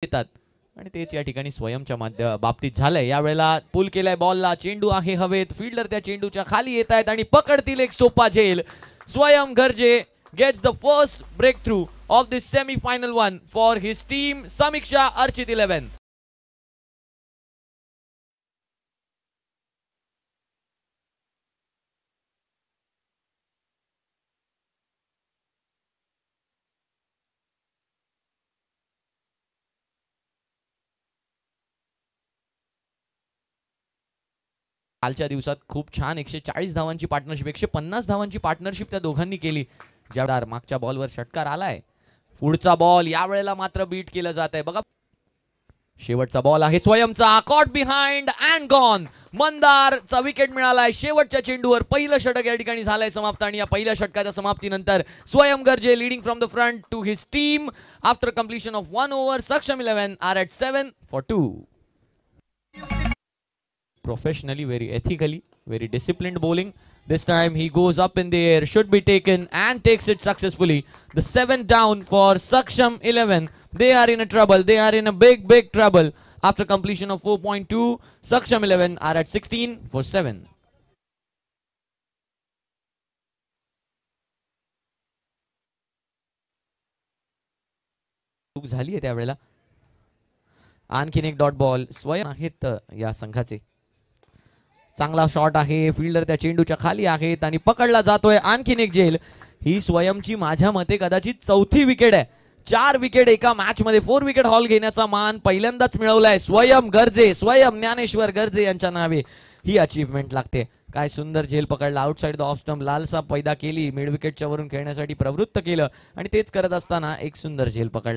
येतात आणि तेच या ठिकाणी स्वयंच्या बाबतीत झालंय। यावेळेला पुल केलाय बॉलला, चेंडू आहे हवेत, फिल्डर त्या चेंडूच्या खाली येत आहेत आणि पकडतील एक सोपा झेल। स्वयं Garje gets the first breakthrough of this semi-final one for his team Samiksha Archit 11. कालच्या दिवसात खूप छान 140 धावांची पार्टनरशिप, 150 धावांची पार्टनरशिप त्या दोघांनी केली। ज्यादार मागच्या बॉलवर षटकार आलाय, पुढचा बॉल यावेळेला मात्र बीट केलं जात आहे। बघा शेवटचा बॉल आहे स्वयंचा, कॉट बिहाइंड अँड गॉन। मंदारचा विकेट मिळालाय शेवटच्या चेंडूवर। पहिलं षटक या ठिकाणी झालंय समाप्त आणि या पहिल्या षटकाच्या समाप्तीनंतर Swayam Garje leading from the front to his team after completion of 1 over. Saksham 11 are at 7 for 2. Professionally, very ethically, very disciplined bowling. This time he goes up in the air, should be taken and takes it successfully. The 7th down for Saksham 11. They are in a trouble. They are in a big trouble. After completion of 4.2, Saksham 11 are at 16 for 7. झाली आहे त्यावेळेला आणखीन एक dot ball स्वयं आहेत या संघाचे। चांगला शॉट आहे, फिल्डर त्या चेंडूच्या खाली आहेत आणि पकडला जातोय आणखीन एक झेल। ही स्वयंची माझ्या मते कदाचित चौथी विकेट आहे। 4 विकेट एका मॅच मध्ये 4 विकेट हॉल घेण्याचा मान पहिल्यांदाच मिळवलाय स्वयं गर्जे, स्वयं ज्ञानेश्वर गर्जे यांच्या नावे ही अचीवमेंट लागते। काय सुंदर झेल पकडला, आउटसाइड द ऑफ स्टंप लालसा पैदा केली, मिड विकेटच्या वरून खेळण्यासाठी प्रवृत्त केलं आणि तेच करत असताना एक सुंदर झेल पकडला।